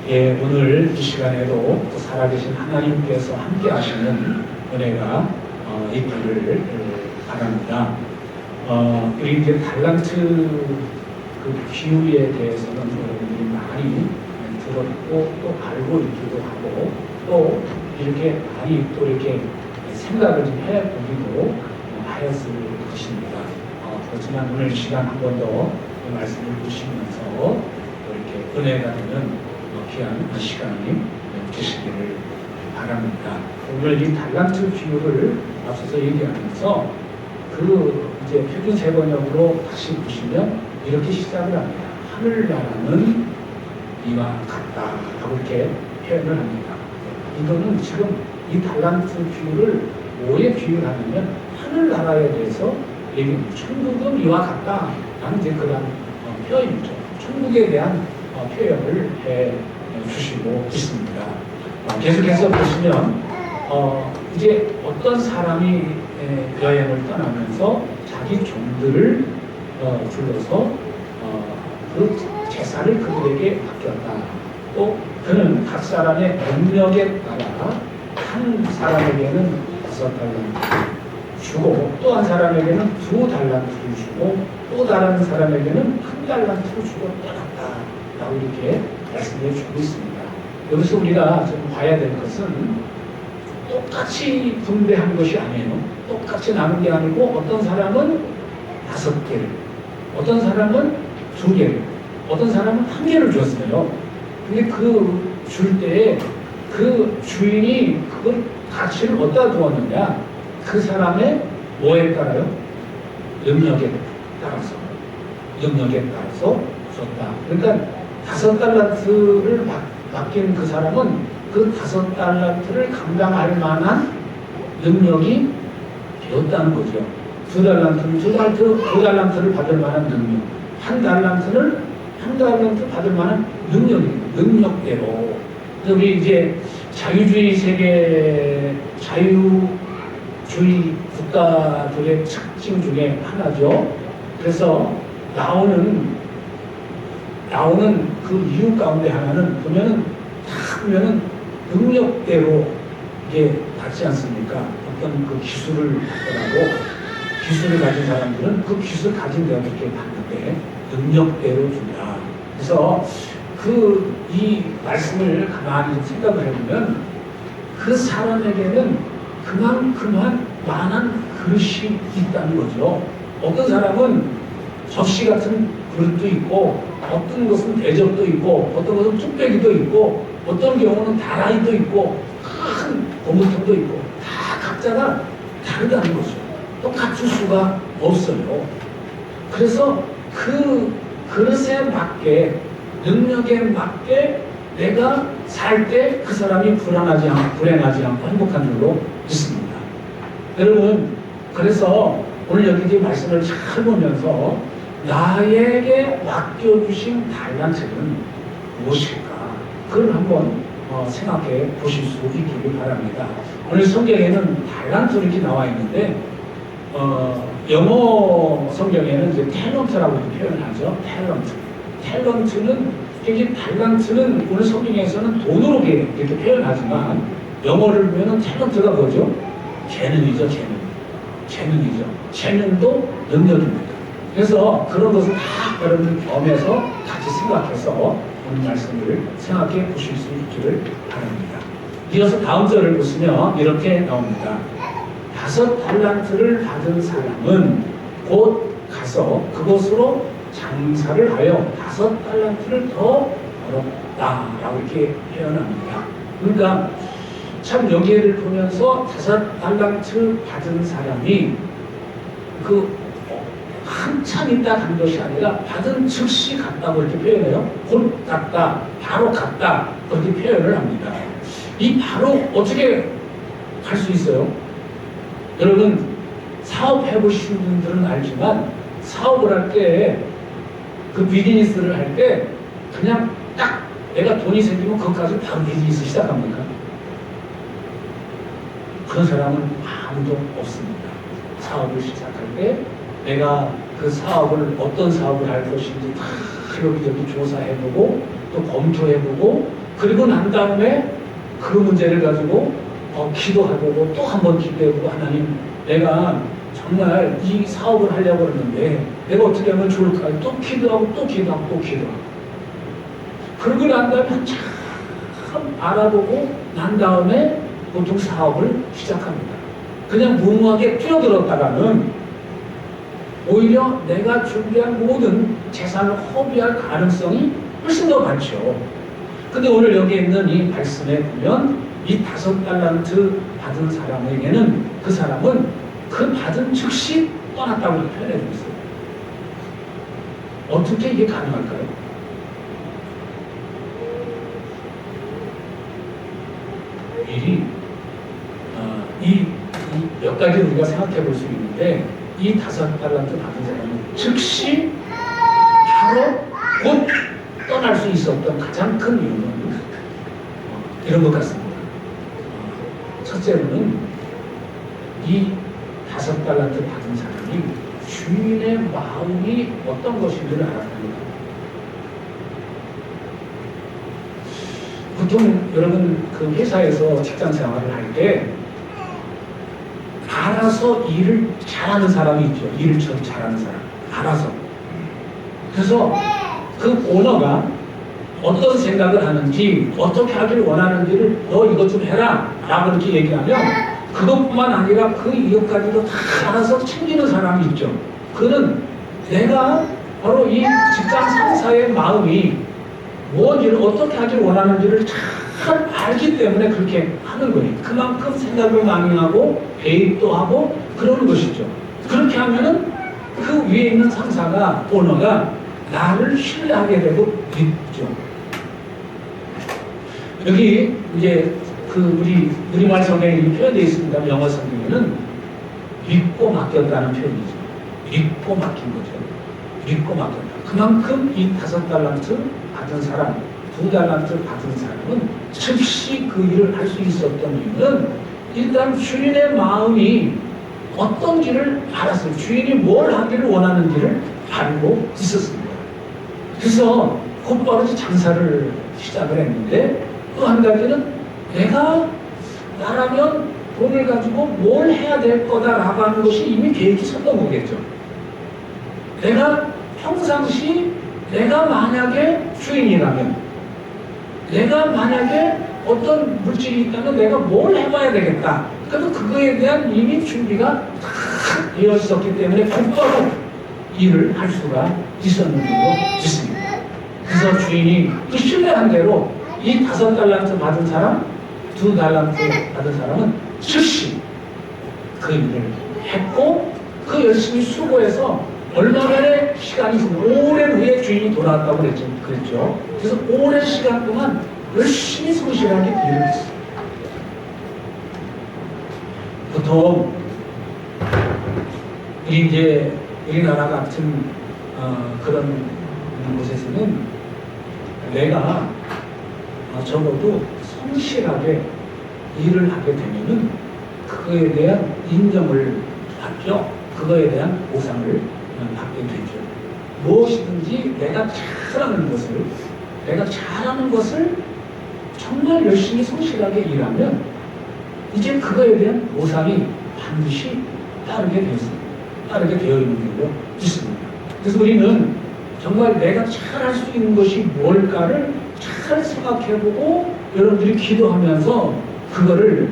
예, 오늘 이 시간에도 또 살아계신 하나님께서 함께 하시는 은혜가 있기를 바랍니다. 우리 이제 달란트 그 비유에 대해서는 여러분들이 많이 들었고 또 알고 있기도 하고 또 이렇게 많이 또 이렇게 생각을 좀 해보기도 하였을 것입니다. 그렇지만 오늘 이 시간 한 번 더 말씀을 보시면서 또 이렇게 은혜가 되는 귀한 시간이 되시기를 바랍니다. 오늘 이 달란트 비유를 앞서서 얘기하면서 그 이제 표준 세번역으로 다시 보시면 이렇게 시작을 합니다. 하늘나라는 이와 같다 하고 이렇게 표현을 합니다. 이거는 지금 이 달란트 비유를 뭐에 비유를 하냐면 하늘나라에 대해서 얘기합니다. 천국은 이와 같다 라는 이제 그런 표현이죠. 천국에 대한 표현을 해 주시고 있습니다. 계속해서 보시면 이제 어떤 사람이 여행을 떠나면서 자기 종들을 불러서 그 제사를 그들에게 맡겼다. 또 그는 각 사람의 능력에 따라 한 사람에게는 5달란트 주고 또 한 사람에게는 2달란트를 주고 또 다른 사람에게는 1달란트를 주고 떠났다 라고 이렇게 말씀해 주고 있습니다. 여기서 우리가 좀 봐야 될 것은 똑같이 분배한 것이 아니에요. 똑같이 나눈 게 아니고 어떤 사람은 5개를, 어떤 사람은 2개를, 어떤 사람은 1개를 줬어요. 근데 그 줄 때에 그 주인이 그걸 가치를 어디다 두었느냐? 그 사람의 뭐에 따라요? 능력에 따라서 줬다. 그러니까 5달란트를 맡긴 그 사람은 그 5달란트를 감당할 만한 능력이 되었다는 거죠. 2달란트를 받을 만한 능력, 1달란트 받을 만한 능력대로. 우리 이제 자유주의 세계, 자유주의 국가들의 특징 중에 하나죠. 그래서 나오는 그 이유 가운데 하나는 보면은 능력대로 이게 받지 않습니까? 어떤 그 기술을 받더라도 기술을 가진 사람들은 그 기술 가진 대로 이렇게 받는데 능력대로 준다. 그래서 이 말씀을 가만히 생각을 해보면 그 사람에게는 그만큼만 많은 그릇이 있다는 거죠. 어떤 사람은 접시 같은 그릇도 있고 어떤 것은 대접도 있고 어떤 것은 뚝배기도 있고 어떤 경우는 다라이도 있고 큰 고무통도 있고 다 각자가 다르다는 거죠. 똑같을 수가 없어요. 그래서 그 그릇에 맞게 능력에 맞게 내가 살 때 그 사람이 불행하지 않고 행복한 줄로 믿습니다. 여러분, 그래서 오늘 여기 말씀을 잘 보면서 나에게 맡겨주신 달란트는 무엇일까? 그걸 한번 생각해 보실 수 있기를 바랍니다. 오늘 성경에는 달란트 이렇게 나와 있는데 영어 성경에는 이제 탤런트라고 표현을 하죠. 달란트는 오늘 성경에서는 돈으로 이렇게 표현하지만 영어를 보면 탤런트가 뭐죠? 재능이죠. 재능도 능력입니다. 그래서 그런 것을 다 여러분 겸해서 같이 생각해서 오늘 말씀을 생각해 보실 수 있기를 바랍니다. 이어서 다음 절을 보시면 이렇게 나옵니다. 5달란트를 받은 사람은 곧 가서 그곳으로 장사를 하여 5달란트를 더 벌었다라고 이렇게 표현합니다. 그러니까 참 여기를 보면서 5달란트 받은 사람이 한참 있다 간 것이 아니라 받은 즉시 갔다고 이렇게 표현해요. 곧 갔다, 바로 갔다 그렇게 표현을 합니다. 이 바로 어떻게 갈 수 있어요? 여러분 사업해 보신 분들은 알지만 사업을 할 때 그 비즈니스를 할 때 그냥 딱 내가 돈이 생기면 그것까지 바로 비즈니스 시작합니까? 그런 사람은 아무도 없습니다. 사업을 시작할 때 내가 그 사업을 어떤 사업을 할 것인지 다 여기저기 조사해보고 또 검토해보고 그리고 난 다음에 그 문제를 가지고 기도하고 또 한 번 기도해보고 하나님 내가 정말 이 사업을 하려고 그러는데 내가 어떻게 하면 좋을까요? 또 기도하고 또 기도하고 또 기도하고 그러고 난 다음에 참 알아보고 난 다음에 보통 사업을 시작합니다. 그냥 무모하게 뛰어들었다가는 오히려 내가 준비한 모든 재산을 허비할 가능성이 훨씬 더 많죠. 근데 오늘 여기 있는 이 말씀에 보면 이 5달란트 받은 사람에게는 그 사람은 그 받은 즉시 떠났다고 표현해주고 있어요. 어떻게 이게 가능할까요? 미리 이 몇 가지 우리가 생각해 볼 수 있는데 이 5달란트 받은 사람은 즉시 바로 곧 떠날 수 있었던 가장 큰 이유는 이런 것 같습니다. 첫째로는 이 5달란트 받은 사람이 주인의 마음이 어떤 것인지를 알았습니다. 보통 여러분 그 회사에서 직장 생활을 할 때 알아서 일을 잘하는 사람이 있죠. 일을 잘하는 사람. 알아서. 그래서 그 오너가 어떤 생각을 하는지 어떻게 하기를 원하는지를 너 이것 좀 해라 라고 이렇게 얘기하면 그것뿐만 아니라 그 이것까지도 다 알아서 챙기는 사람이 있죠. 그는 내가 바로 이 직장 상사의 마음이 뭔지를 어떻게 하기를 원하는지를 잘 알기 때문에 그렇게 하는 거예요. 그만큼 생각을 많이 하고 개입도 하고 그러는 것이죠. 그렇게 하면은 그 위에 있는 상사가 오너가 나를 신뢰하게 되고 믿죠. 여기 이제 그 우리말 성경에 표현되어 있습니다. 영어 성경에는 믿고 맡겼다는 표현이죠. 믿고 맡긴 거죠. 믿고 맡겼다. 그만큼 이 5달란트 받은 사람, 2달란트 받은 사람은 즉시 그 일을 할 수 있었던 이유는 일단 주인의 마음이 어떤지를 알았어요. 주인이 뭘 하기를 원하는지를 알고 있었습니다. 그래서 곧바로 장사를 시작을 했는데 또 한 가지는 내가 나라면 돈을 가지고 뭘 해야 될 거다라고 하는 것이 이미 계획이 섰던 거겠죠. 내가 평상시 내가 만약에 주인이라면 내가 만약에 어떤 물질이 있다면 내가 뭘 해봐야 되겠다. 그래도 그거에 대한 이미 준비가 다 되어 있었기 때문에 곧바로 일을 할 수가 있었는 걸로 믿습니다. 그래서 주인이 그 신뢰한 대로 이 5달란트 받은 사람, 2달란트 받은 사람은 즉시 그 일을 했고 그 열심히 수고해서 얼마만의 시간이 오랜 후에 주인이 돌아왔다고 그랬죠. 그래서 오랜 시간 동안 열심히 성실하게 일을 했어요. 보통 이제 우리나라 같은 그런 곳에서는 내가 적어도 성실하게 일을 하게 되면은 그거에 대한 인정을 받죠. 그거에 대한 보상을 받게 되죠. 무엇이든지 내가 잘하는 것을 정말 열심히 성실하게 일하면 이제 그거에 대한 보상이 반드시 따르게 되어 있는 걸로 믿습니다. 그래서 우리는 정말 내가 잘할 수 있는 것이 뭘까를 잘 생각해보고 여러분들이 기도하면서 그거를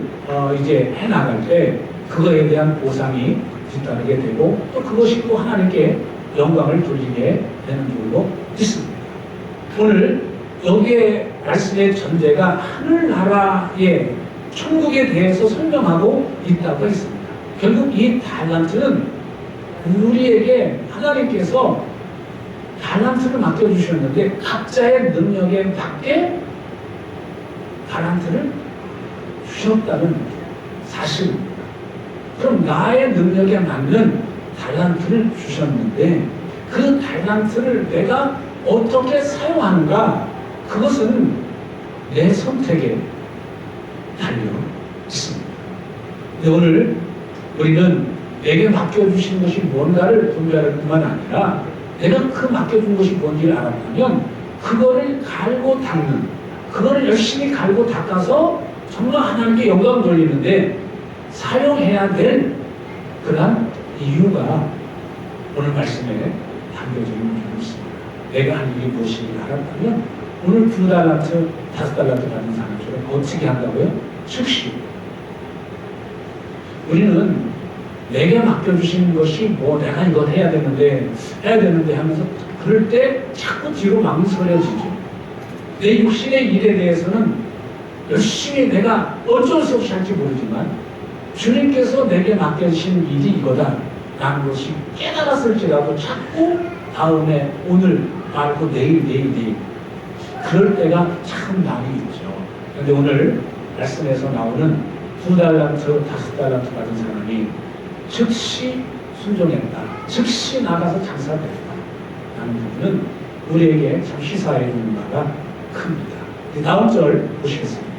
이제 해나갈 때 그거에 대한 보상이 뒤따르게 되고 또 그것이 또 하나님께 영광을 돌리게 되는 걸로 믿습니다. 오늘 여기에 말씀의 전제가 하늘나라의 천국에 대해서 설명하고 있다고 했습니다. 결국 이 달란트는 우리에게 하나님께서 달란트를 맡겨주셨는데 각자의 능력에 맞게 달란트를 주셨다는 사실입니다. 그럼 나의 능력에 맞는 달란트를 주셨는데 그 달란트를 내가 어떻게 사용하는가 그것은 내 선택에 달려 있습니다. 근데 오늘 우리는 내게 맡겨주신 것이 뭔가를 분별할 뿐만 아니라 내가 그 맡겨준 것이 뭔지를 알았다면 그거를 갈고 닦는 그거를 열심히 갈고 닦아서 정말 하나님께 영광 돌리는데 사용해야 될 그러한 이유가 오늘 말씀에 담겨져 있는 게 있습니다. 내가 한 일이 무엇인지 알았다면 오늘 2달란트, 5달란트 받은 사람처럼 어떻게 한다고요? 즉시. 우리는 내게 맡겨주신 것이 뭐 내가 이걸 해야 되는데 하면서 그럴 때 자꾸 뒤로 망설여지죠. 내 육신의 일에 대해서는 열심히 내가 어쩔 수 없이 할지 모르지만 주님께서 내게 맡겨주신 일이 이거다 라는 것이 깨달았을지라도 자꾸 다음에 오늘 말고 내일 그럴 때가 참 많이 있죠. 그런데 오늘 말씀에서 나오는 2달란트, 5달란트 받은 사람이 즉시 순종했다. 즉시 나가서 장사됐다. 라는 부분은 우리에게 참 시사해 주는 바가 큽니다. 다음 절 보시겠습니다.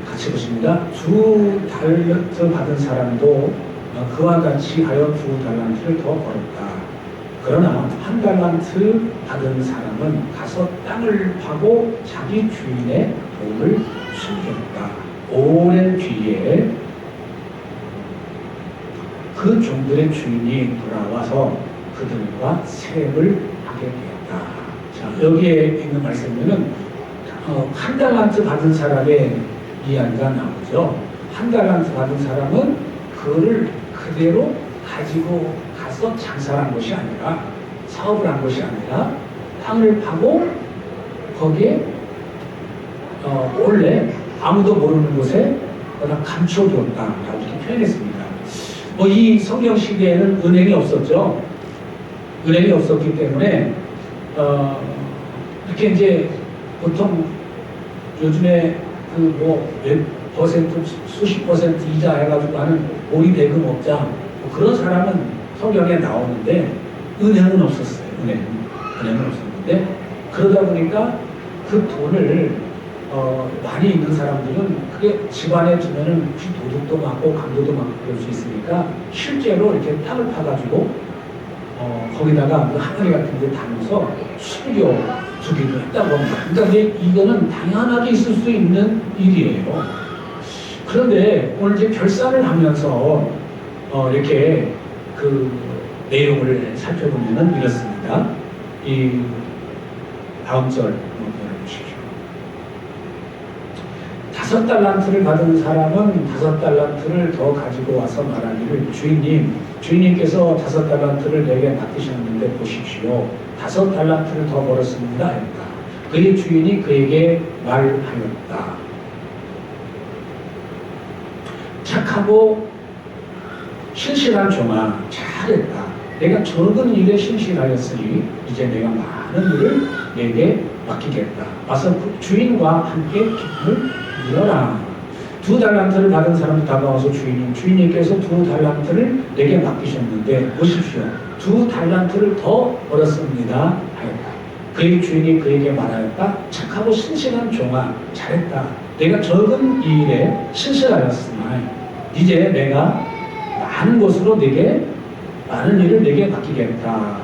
같이 보십니다. 2달란트 받은 사람도 그와 같이 하여 2달란트를 더 벌었다. 그러나 1달란트 받은 사람은 가서 땅을 파고 자기 주인의 돈을 숨겼다. 오랜 뒤에 그 종들의 주인이 돌아와서 그들과 세입을 하게 되었다. 자, 여기에 있는 말씀에는 1달란트 받은 사람의 이야기가 나오죠. 1달란트 받은 사람은 그를 그대로 가지고 가서 장사를 한 것이 아니라 사업을 한 것이 아니라 땅을 파고 거기에 원래 아무도 모르는 곳에 감춰두었다라고 이렇게 표현했습니다. 이 성경 시대에는 은행이 없었죠. 은행이 없었기 때문에 이렇게 이제 보통 요즘에 몇 퍼센트, 수십 퍼센트 이자 해가지고 하는 오리 대금업자 그런 사람은 성경에 나오는데 은행은 없었어요. 은행은 없었는데 그러다 보니까 그 돈을 많이 있는 사람들은 그게 집안에 두면은 도둑도 맞고 강도도 맞고 그럴 수 있으니까 실제로 이렇게 땅을 파가지고 거기다가 그 항아리 같은 데 담아서 숨겨 두기도 했다고 합니다. 그러니까 이거는 당연하게 있을 수 있는 일이에요. 그런데 오늘 이제 결산을 하면서 이렇게 그 내용을 살펴보면은 이렇습니다. 이 다음 절 한번 보시죠. 5달란트를 받은 사람은 5달란트를 더 가지고 와서 말하기를 주인님께서 5달란트를 내게 맡기셨는데 보십시오. 5달란트를 더 벌었습니다. 했다. 그의 주인이 그에게 말하였다. 착하고 신실한 종아, 잘했다. 내가 적은 일에 신실하였으니 이제 내가 많은 일을 내게 맡기겠다. 와서 그 주인과 함께 기쁨을 누려라. 2달란트를 받은 사람이 다가와서 주인님께서 2달란트를 내게 맡기셨는데 보십시오. 2달란트를 더 벌었습니다. 하였다. 그의 주인이 그에게 말하였다. 착하고 신실한 종아, 잘했다. 내가 적은 일에 신실하였으나 이제 내가 많은 것으로 많은 일을 내게 맡기겠다.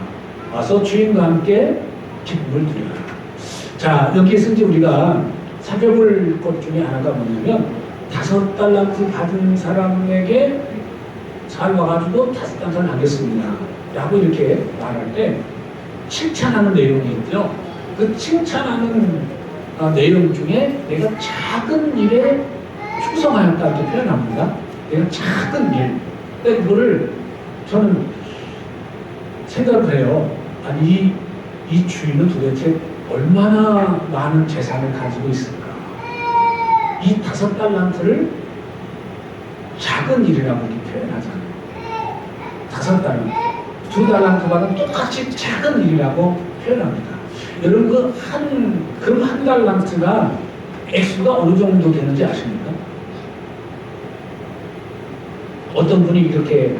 와서 주인과 함께 기쁨을 누려라. 자, 여기에서 이제 우리가 살펴볼 것 중에 하나가 뭐냐면 5달란트 받은 사람에게 잘 와가지고 5달란트를 하겠습니다. 라고 이렇게 말할 때 칭찬하는 내용이 있죠. 그 칭찬하는 내용 중에 내가 작은 일에 충성하였다 이렇게 표현합니다. 내가 작은 일. 그러니까 이거를 저는 생각을 해요. 아니, 이 주인은 도대체 얼마나 많은 재산을 가지고 있을까? 이 5달란트를 작은 일이라고 이렇게 표현하잖아요. 5달란트. 2달란트와는 똑같이 작은 일이라고 표현합니다. 여러분, 그럼 한 달란트가 액수가 어느 정도 되는지 아십니까? 어떤 분이 이렇게,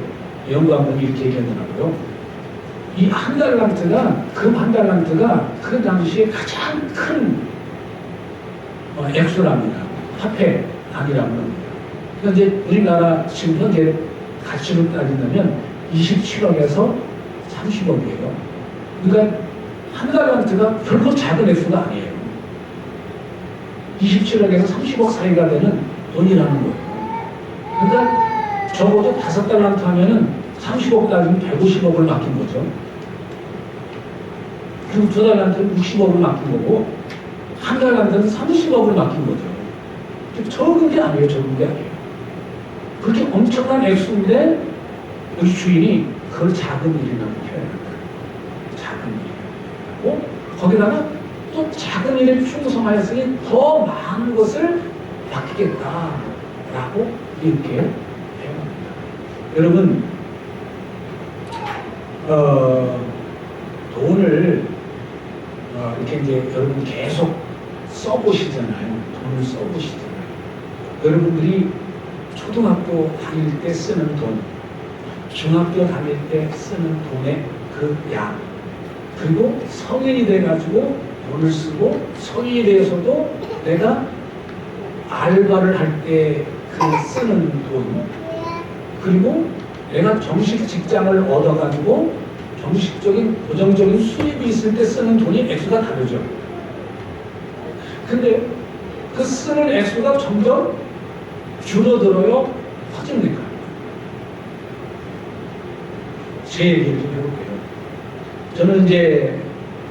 연구한 분이 이렇게 얘기하더라고요. 이 한 달란트가 그 당시에 가장 큰 액수랍니다. 화폐 단위라고 합니다. 그러니까 이제 우리나라 지금 현재 가치로 따진다면 27억에서 30억이에요. 그러니까 한 달란트가 별로 작은 액수가 아니에요. 27억에서 30억 사이가 되는 돈이라는 거예요. 그러니까 적어도 5달란트 하면은 30억 따지면 150억을 맡긴 거죠. 그리고 2달란트는 60억을 맡긴 거고, 1달란트는 30억을 맡긴 거죠. 적은 게 아니에요, 적은 게 아니에요. 그렇게 엄청난 액수인데, 우리 주인이 그걸 작은 일이라고 표현합니다. 작은 일이라고. 거기다가 또 작은 일에 충성하였으니 더 많은 것을 맡기겠다라고 이렇게 표현합니다. 여러분, 돈을 이렇게 이제 여러분 계속 써보시잖아요. 돈을 써보시잖아요. 여러분들이 초등학교 다닐 때 쓰는 돈, 중학교 다닐 때 쓰는 돈의 그 양, 그리고 성인이 돼가지고 돈을 쓰고 성인이 돼서도 내가 알바를 할 때 그 쓰는 돈, 그리고 내가 정식 직장을 얻어가지고 정식적인 고정적인 수입이 있을 때 쓰는 돈이 액수가 다르죠. 근데 그 쓰는 액수가 점점 줄어들어요? 커집니까? 제 얘기를 좀 해볼게요. 저는 이제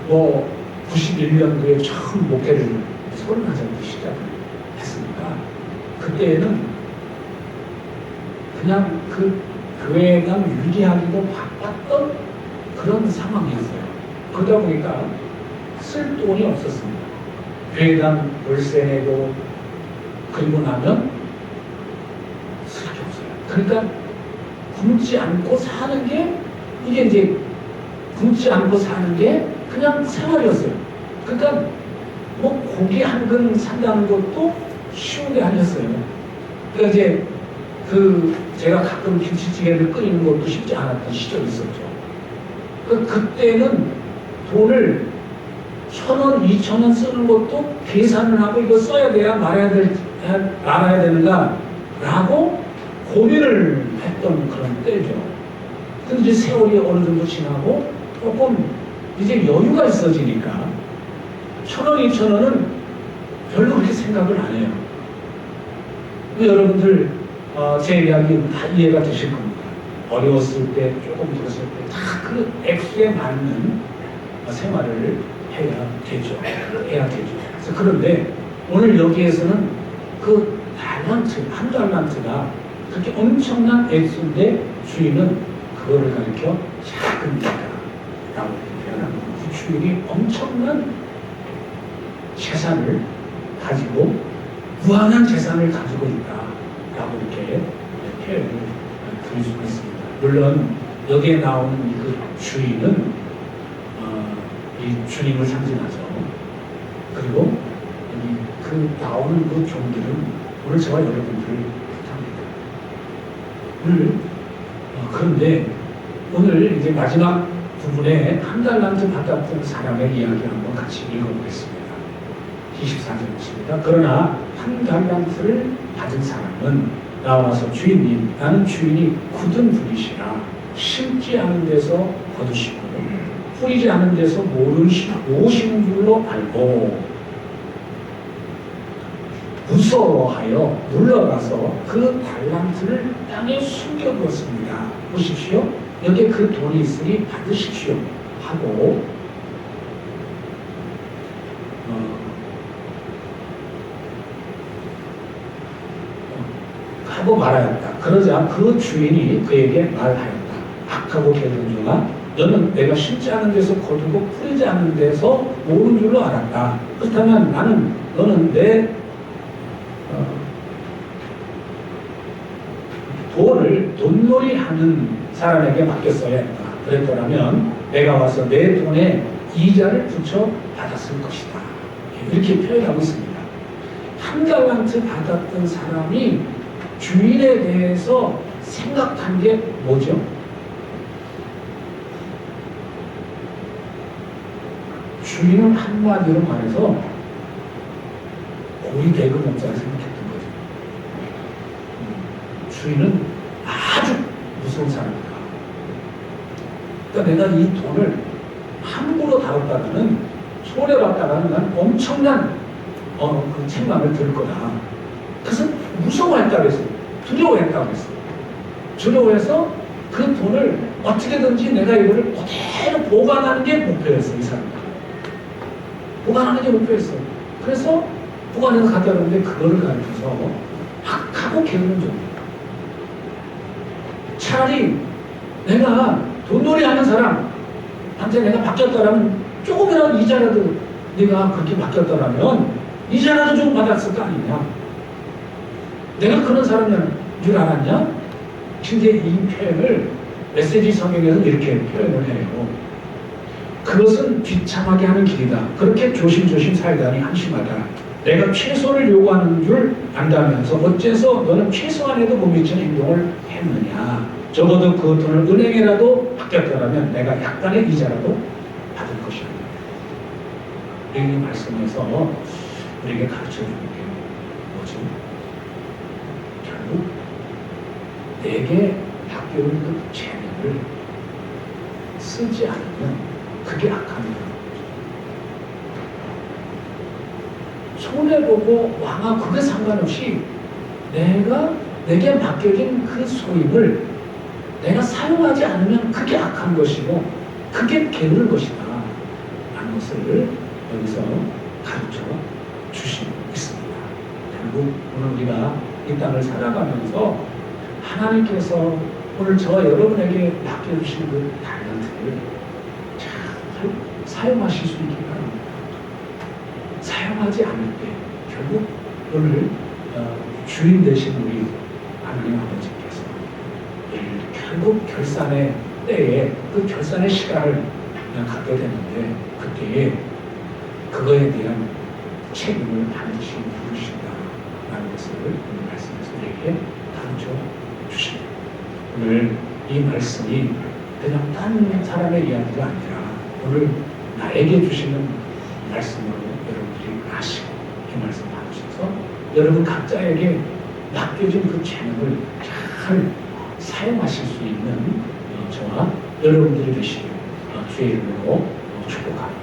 91년도에 처음 목회를 31살부터 시작을 했습니다. 그때는 그냥 그 교회가 유리하기도 바빴던 그런 상황이었어요. 그러다 보니까 쓸 돈이 없었습니다. 교회당 월세 내고 그리고 나면 쓸 게 없어요. 그러니까 굶지 않고 사는 게 이게 이제 굶지 않고 사는 게 그냥 생활이었어요. 그러니까 고기 한 근 산다는 것도 쉬운 게 아니었어요. 그러니까 이제 제가 가끔 김치찌개를 끓이는 것도 쉽지 않았던 시절이 있었죠. 그때는 돈을 1,000원, 2,000원 쓰는 것도 계산을 하고 이거 써야 돼야 말아야 되는가라고 고민을 했던 그런 때죠. 근데 이제 세월이 어느 정도 지나고 조금 이제 여유가 있어지니까 1,000원, 2,000원은 별로 그렇게 생각을 안 해요. 여러분들 제 이야기 다 이해가 되실 겁니다. 어려웠을 때, 조금 들었을 때 다 그 액수에 맞는 생활을 해야 되죠. 그래서 그런데 오늘 여기에서는 그 달란트, 한 달란트가 그렇게 엄청난 액수인데 주인은 그거를 가리켜 작은 일이다라고 표현합니다. 그 주인이 엄청난 재산을 가지고 무한한 재산을 가지고 있다라고 이렇게 표현을 드릴 수 있습니다. 물론 여기에 나오는 그 주인은 이 주님을 상징하죠. 그리고 그 나오는 그 종들은 오늘 저와 여러분들을 부탁합니다. 그런데 오늘 이제 마지막 부분에 한 달란트 받았던 사람의 이야기 한번 같이 읽어보겠습니다. 24절입니다. 그러나 한 달란트를 받은 사람은 나와서 주인님, 나는 주인이 굳은 분이시라 심지 않은 데서 거두시고 뿌리지 않은 데서 모으시는 줄로 알고 무서워하여 물러가서 그 달란트를 땅에 숨겨두었습니다. 보십시오. 여기에 그 돈이 있으니 받으십시오 하고 하고 말하였다. 그러자 그 주인이 그에게 말하였다. 악하고 게으른 종아, 너는 내가 심지 않은 데서 거두고 뿌리지 않은 데서 모으는 줄로 알았다. 그렇다면 너는 내 돈을 돈놀이 하는 사람에게 맡겼어야 했다. 그랬더라면 내가 와서 내 돈에 이자를 붙여 받았을 것이다. 이렇게 표현하고 있습니다. 한 달란트 받았던 사람이 주인에 대해서 생각한 게 뭐죠? 주인은 한마디로 말해서 고리 대금업자를 생각했던 거죠. 주인은 아주 무서운 사람이다. 그러니까 내가 이 돈을 함부로 다뤘다가는 손해봤다가는 난 엄청난 그 책망을 들을 거다. 그래서 무서워했다고 했어요. 두려워했다고 했어요. 두려워해서 그 돈을 어떻게든지 내가 이거를 그대로 보관하는 게 목표였어요. 이 사람들. 보관하는 게 목표였어요. 그래서 보관해서 갖다 놨는데 그거를 가르쳐서 막 하고 게으른 좀. 차라리 내가 돈놀이 하는 사람한테 내가 바뀌었다라면 조금이라도 이자라도 내가 그렇게 바뀌었다라면 이자라도 좀 받았을 거 아니냐. 내가 그런 사람인 줄 알았냐? 근데 이 표현을 메시지 성경에서 이렇게 표현을 해요. 그것은 비참하게 하는 길이다. 그렇게 조심조심 살다니 한심하다. 내가 최소를 요구하는 줄 안다면서 어째서 너는 최소한에도 못 미치는 행동을 했느냐. 적어도 그 돈을 은행에라도 바뀌었더라면 내가 약간의 이자라도 받을 것이야. 이 말씀에서 우리에게 가르쳐주는 게 뭐지? 결국 내게 바뀌는 그 재능을 쓰지 않으면 그게 악한 거예요. 손해보고 왕아 그게 상관없이 내게 맡겨진 그 소임을 내가 사용하지 않으면 그게 악한 것이고 그게 게으른 것이다 라는 것을 여기서 가르쳐 주시고 있습니다. 결국 오늘 우리가 이 땅을 살아가면서 하나님께서 오늘 저와 여러분에게 맡겨주신 그 달란트를 잘 사용하실 수 있기 바랍니다. 사용하지 않을 때 결국 오늘 주인 되신 우리 하나님 아버지께서 결국 결산의 때에 그 결산의 시간을 갖게 되는데 그때에 그거에 대한 책임을 반드시 물으신다라는 것을 오늘 말씀에서 우리에게 가르쳐 주십니다. 오늘 이 말씀이 그냥 딴 사람의 이야기가 아니라 오늘 나에게 주시는 말씀으로 여러분들이 아시고 이 말씀 받으셔서 여러분 각자에게 맡겨진 그 재능을 잘 사용하실 수 있는 저와 여러분들이 되시길 주의 이름으로 축복합니다.